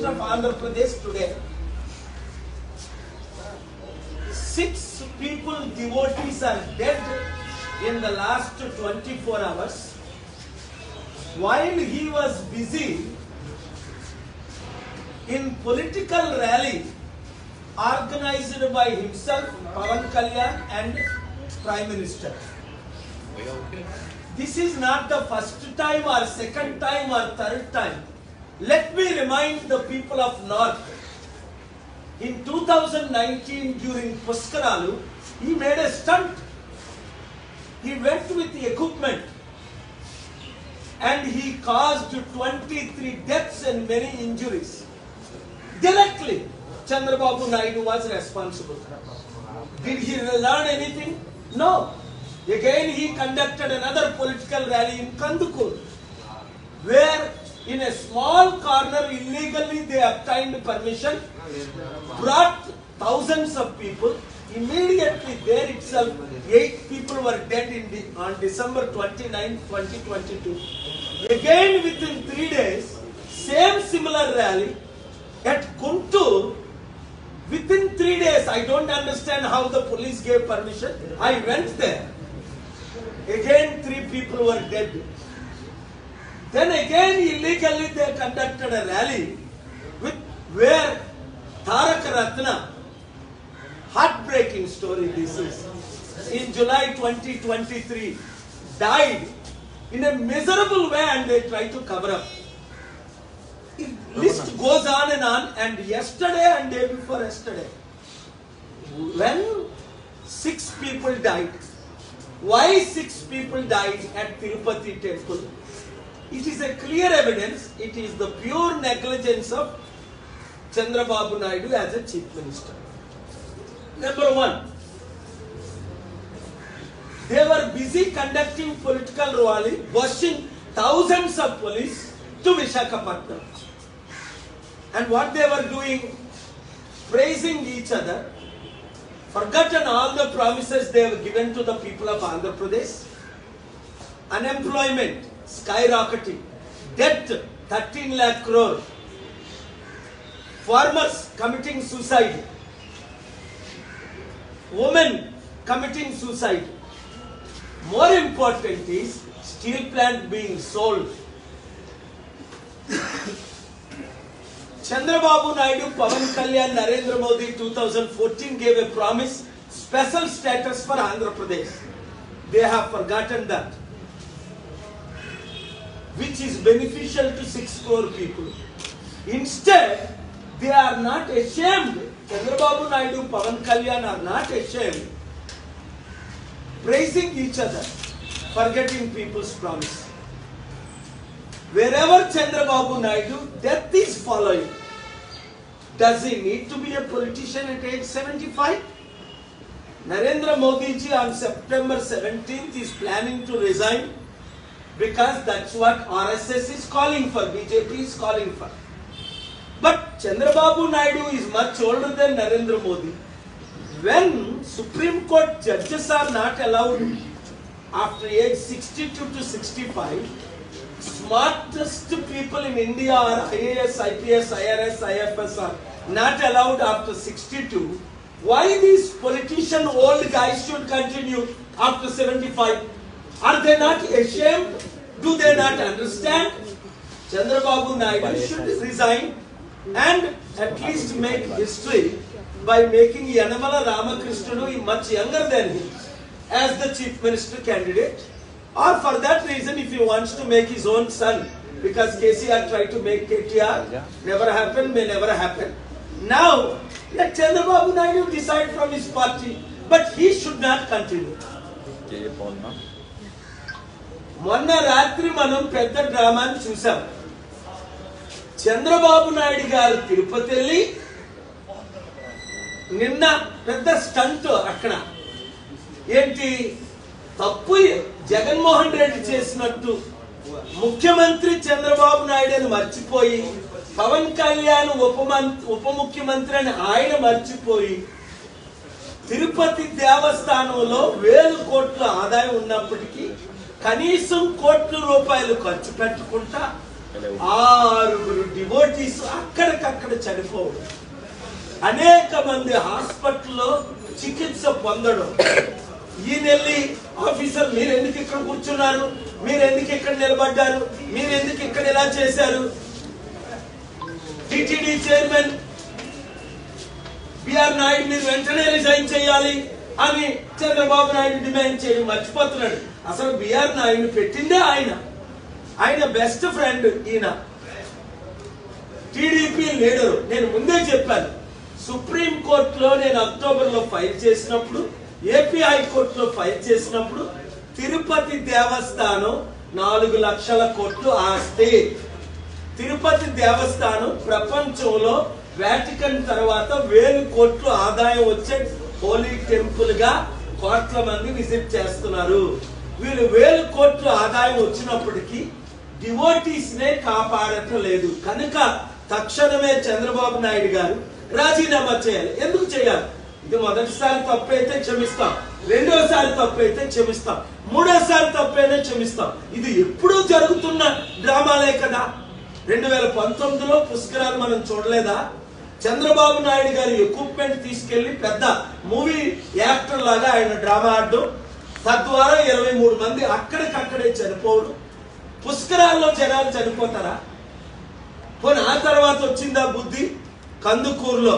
Minister of Andhra Pradesh today. 6 people, devotees, are dead in the last 24 hours. While he was busy in political rally organized by himself, Pawan Kalyan, and Prime Minister. This is not the first time or second time or third time. Let me remind the people of North. In 2019, during Puskaralu, he made a stunt. He went with the equipment and he caused 23 deaths and many injuries. Directly, Chandrababu Naidu was responsible. Did he learn anything? No. Again, he conducted another political rally in Kandukur, where in a small corner illegally they obtained permission, brought thousands of people. Immediately there itself, 8 people were dead on December 29, 2022. Again, within 3 days, same similar rally at Guntur. Within 3 days, I don't understand how the police gave permission. I went there. Again, 3 people were dead. Then again, illegally they conducted a rally where Tarak Ratna, heartbreaking story this is, in July 2023, died in a miserable way and they tried to cover up. List goes on, and yesterday and day before yesterday, when 6 people died, why 6 people died at Tirupati temple? It is a clear evidence, it is the pure negligence of Chandrababu Naidu as a chief minister. Number 1, they were busy conducting political rally, bussing thousands of police to Visakhapatnam. And what they were doing, praising each other, forgotten all the promises they have given to the people of Andhra Pradesh. Unemployment skyrocketing, debt 13 lakh crore, farmers committing suicide, women committing suicide. More important is steel plant being sold. Chandrababu Naidu, Pawan Kalyan, Narendra Modi 2014 gave a promise, special status for Andhra Pradesh. They have forgotten that, which is beneficial to 6 crore people. Instead, they are not ashamed. Chandrababu Naidu, Pawan Kalyan are not ashamed, praising each other, forgetting people's promise. Wherever Chandrababu Naidu, death is following. Does he need to be a politician at age 75? Narendra Modi ji on September 17th is planning to resign because that's what RSS is calling for, BJP is calling for. But Chandrababu Naidu is much older than Narendra Modi. When Supreme Court judges are not allowed after age 62 to 65, smartest people in India are IAS, IPS, IRS, IFS are not allowed after 62. Why these politician old guys should continue after 75? Are they not ashamed? Do they not understand? Chandrababu Naidu should resign and at least make history by making Yanamala Ramakrishnan much younger than him as the chief minister candidate. Or for that reason, if he wants to make his own son, because KCR tried to make KTR, never happened, may never happen. Now, let Chandrababu Naidu decide from his party, but he should not continue. మొన్న రాత్రి మనం పెద్ద డ్రామాని చూసాం. చంద్రబాబు నాయుడు గారు తిరుపతి వెళ్ళి నిన్న పెద్ద stunt అక్కడ ఏంటి తప్పు జగన్మోహన్ రెడ్డి చేసినట్టు ముఖ్యమంత్రి చంద్రబాబు నాయుడుని మర్చిపోయి పవన్ కళ్యాణ్ ఉప ముఖ్యమంత్రి అని ఆయన మర్చిపోయి తిరుపతి దేవస్థానంలో 1000 కోట్ల ఆదాయం ఉన్నప్పటికీ కనీసం కోట్ల రూపాయలు ఖర్చు పెట్టకుండా 6 డివోటీస్ అక్కడికక్కడ చనిపోవడం, అనేక మంది హాస్పిటల్లో చికిత్స పొందడం. ఈయనెళ్ళి ఆఫీసర్ మీరు ఎందుకు ఇక్కడ కూర్చున్నారు, మీరు ఎందుకు ఇక్కడ నిలబడ్డారు, మీరు ఎందుకు ఇక్కడ ఇలా చేశారు, టిటిడి చైర్మన్ బిఆర్ నాయుడు మీరు వెంటనే రిజైన్ చేయాలి అని చంద్రబాబు నాయుడు డిమాండ్ చేయడం మర్చిపోతున్నాడు. అసలు బిఆర్ నాయుడు పెట్టిందే ఆయన బెస్ట్ ఫ్రెండ్ ఈయన, టీడీపీ లీడరు. నేను ముందే చెప్పాను, సుప్రీం కోర్టులో నేను అక్టోబర్లో ఫైల్ చేసినప్పుడు, ఏపీ హైకోర్టులో ఫైల్ చేసినప్పుడు తిరుపతి దేవస్థానం 4 లక్షల కోట్లు ఆస్తి. తిరుపతి దేవస్థానం ప్రపంచంలో వాటికన్ తర్వాత 1000 కోట్లు ఆదాయం వచ్చే హోలీ టెంపుల్ గా కోట్ల మంది విజిట్ చేస్తున్నారు. వీళ్ళు 1000 కోట్లు ఆదాయం వచ్చినప్పటికీ డివోటీస్ నే కాపాడటం లేదు. కనుక తక్షణమే చంద్రబాబు నాయుడు గారు రాజీనామా చేయాలి. ఎందుకు చేయాలి? ఇది మొదటిసారి తప్పు అయితే క్షమిస్తాం, రెండోసారి తప్పు అయితే క్షమిస్తాం, మూడోసారి తప్పు అయితే క్షమిస్తాం. ఇది ఎప్పుడూ జరుగుతున్న డ్రామాలే కదా. 2019లో పుష్కరాలు మనం చూడలేదా? చంద్రబాబు నాయుడు గారి ఎక్విప్మెంట్ తీసుకెళ్లి పెద్ద మూవీ యాక్టర్ లాగా ఆయన డ్రామా ఆడడం, తద్వారా 23 మంది అక్కడికక్కడే చనిపోవడం. పుష్కరాల్లో జనాలు చనిపోతారా? పోనీ ఆ తర్వాత వచ్చిందా బుద్ధి? కందుకూరులో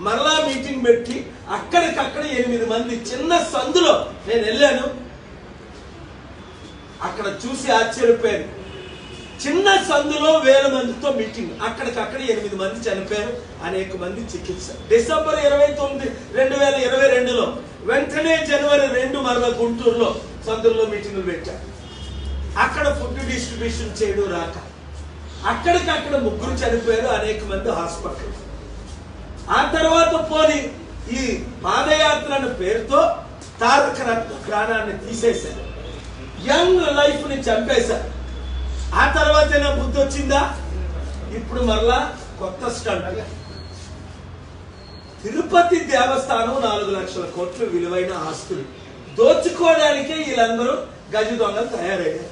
మరలా మీటింగ్ పెట్టి అక్కడికక్కడ 8 మంది చిన్న సందులో నేను వెళ్ళాను, అక్కడ చూసి ఆశ్చర్యపోయాను. చిన్న సందులో 1000 మందితో మీటింగ్, అక్కడికక్కడ 8 మంది చనిపోయారు, అనేక మంది చికిత్స. డిసెంబర్ 29, 2022లో వెంటనే జనవరి 2 మరల గుంటూరులో సందుల్లో మీటింగులు పెట్టారు. అక్కడ ఫుడ్ డిస్ట్రిబ్యూషన్ చేయడం రాక అక్కడికక్కడ 3 చనిపోయారు, అనేక మంది హాస్పిటల్. ఆ తర్వాత పోని ఈ పాదయాత్ర పేరుతో తారక రత్న ప్రాణాన్ని తీసేశారు, యంగ్ లైఫ్ ని చంపేశారు. ఆ తర్వాతైనా బుద్ధి వచ్చిందా? ఇప్పుడు మరలా కొత్త స్టంట్. తిరుపతి దేవస్థానం 4 లక్షల కోట్లు విలువైన ఆస్తులు దోచుకోవడానికే వీళ్ళందరూ గజ దొంగలు తయారయ్యారు.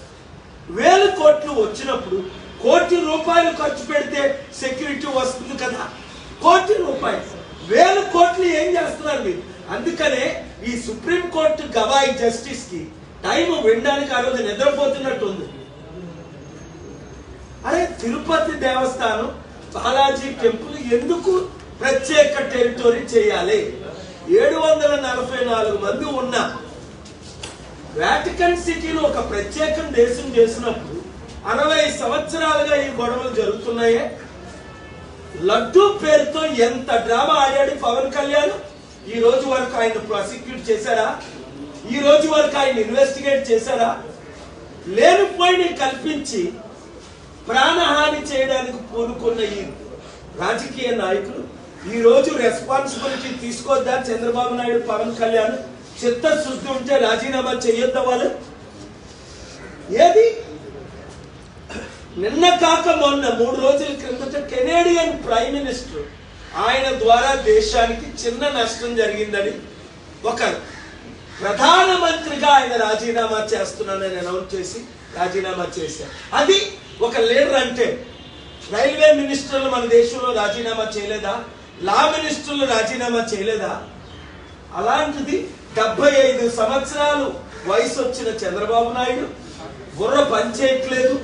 1000 కోట్లు వచ్చినప్పుడు 1 కోటి రూపాయలు ఖర్చు పెడితే సెక్యూరిటీ వస్తుంది కదా. 1 కోటి రూపాయలు, 1000 కోట్లు ఏం చేస్తున్నారు మీరు? అందుకనే ఈ సుప్రీం కోర్టు గవాయి జస్టిస్ కి టైం వినడానికి ఆ రోజు నిద్రపోతున్నట్టు ఉంది. అరే తిరుపతి దేవస్థానం, బాలాజీ టెంపుల్ ఎందుకు ప్రత్యేక టెరిటరీ చేయాలి? 744 మంది ఉన్న వాటికన్ సిటీలో ఒక ప్రత్యేక దేశం చేసినప్పుడు 60 సంవత్సరాలుగా ఈ గొడవలు జరుగుతున్నాయే. లడ్డూ పేరుతో ఎంత డ్రామా ఆడాడు పవన్ కళ్యాణ్. ఈ రోజు వరకు ఆయన ప్రాసిక్యూట్ చేశారా? ఈ రోజు వరకు ఆయన ఇన్వెస్టిగేట్ చేశారా? లేనిపోయిన కల్పించి ప్రాణహాని చేయడానికి పూనుకున్న ఈ రాజకీయ నాయకులు ఈ రోజు రెస్పాన్సిబిలిటీ తీసుకోద్దా? చంద్రబాబు నాయుడు, పవన్ కళ్యాణ్ చిత్తశుద్ధి ఉంటే రాజీనామా చేయొద్దా వాళ్ళు? ఏది నిన్న కాక మొన్న 3 రోజుల క్రిందట కెనేడియన్ ప్రైమ్ మినిస్టర్ ఆయన ద్వారా దేశానికి చిన్న నష్టం జరిగిందని ఒక ప్రధానమంత్రిగా ఆయన రాజీనామా చేస్తున్నానని అనౌన్స్ చేసి రాజీనామా చేశారు. అది ఒక లీడర్ అంటే. రైల్వే మినిస్టర్లు మన దేశంలో రాజీనామా చేయలేదా? లా మినిస్టర్లు రాజీనామా చేయలేదా? అలాంటిది 75 సంవత్సరాలు వయసు వచ్చిన చంద్రబాబు నాయుడు బుర్ర పనిచేయట్లేదు.